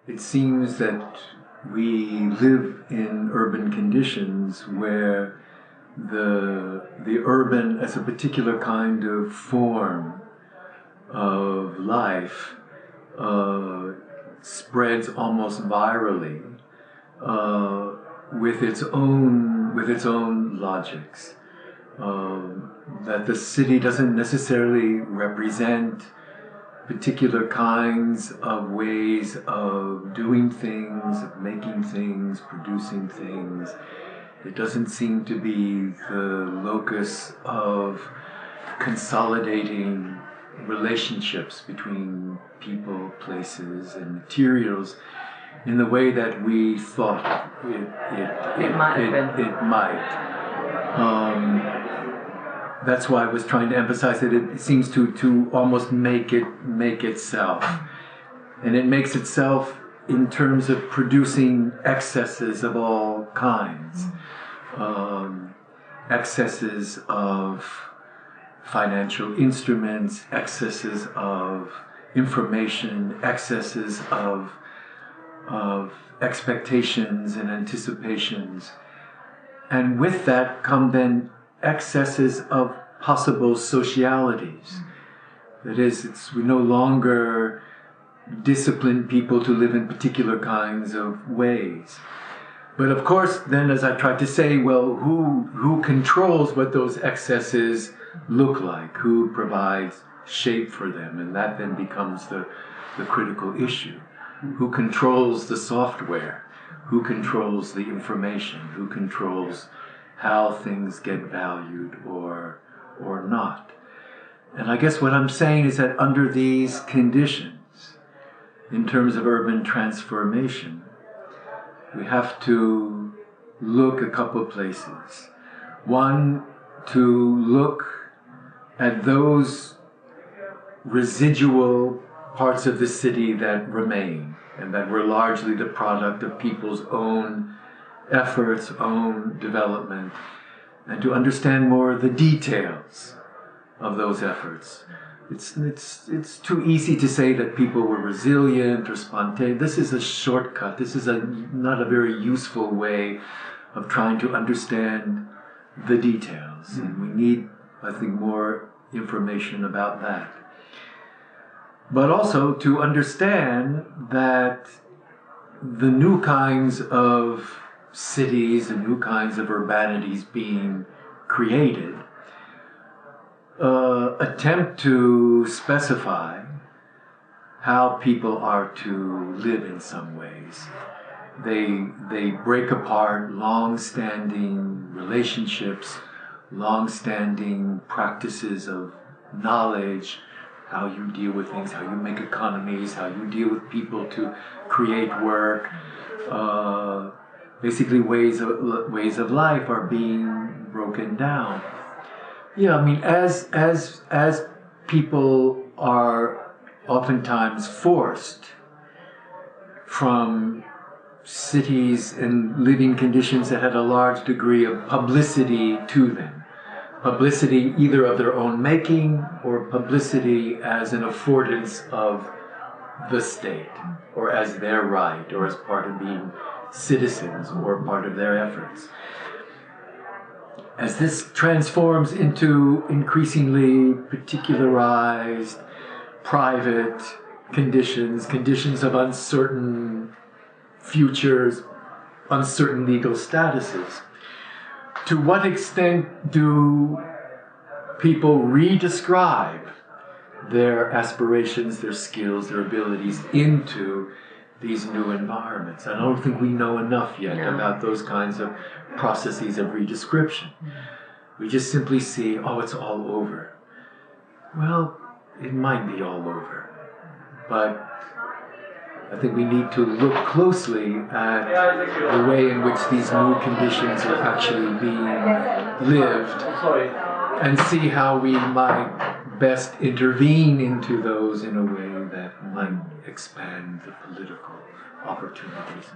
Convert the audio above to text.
it seems that we live in urban conditions where the urban as a particular kind of form of life spreads almost virally with its own logics. That the city doesn't necessarily represent particular kinds of ways of doing things, of making things, producing things. It doesn't seem to be the locus of consolidating relationships between people, places, and materials in the way that we thought it might. That's why I was trying to emphasize that it seems to almost make itself. And it makes itself in terms of producing excesses of all kinds. Excesses of financial instruments, excesses of information, excesses of expectations and anticipations. And with that come then excesses of possible socialities. That is, we no longer discipline people to live in particular kinds of ways. But of course, then as I tried to say, well, who controls what those excesses look like? Who provides shape for them? And that then becomes the critical issue. Who controls the software? Who controls the information? Who controls how things get valued or not? And I guess what I'm saying is that under these conditions, in terms of urban transformation, we have to look a couple places. One, to look at those residual parts of the city that remain and that were largely the product of people's own efforts, own development, and to understand more the details of those efforts. It's too easy to say that people were resilient or spontaneous. This is a shortcut. This is not a very useful way of trying to understand the details. And we need, I think, more information about that. But also to understand that the new kinds of cities, the new kinds of urbanities being created, attempt to specify how people are to live in some ways. They break apart long-standing relationships, long-standing practices of knowledge, how you deal with things, how you make economies, how you deal with people to create work. Basically, ways of life are being broken down. Yeah, I mean, as people are oftentimes forced from cities and living conditions that had a large degree of publicity to them. Publicity either of their own making or publicity as an affordance of the state or as their right or as part of being citizens or part of their efforts. As this transforms into increasingly particularized, private conditions of uncertain futures, uncertain legal statuses, to what extent do people re-describe their aspirations, their skills, their abilities into these new environments? I don't think we know enough yet about those kinds of processes of redescription. We just simply see, oh, it's all over. Well, it might be all over, but I think we need to look closely at the way in which these new conditions are actually being lived and see how we might best intervene into those in a way that might expand the political opportunities.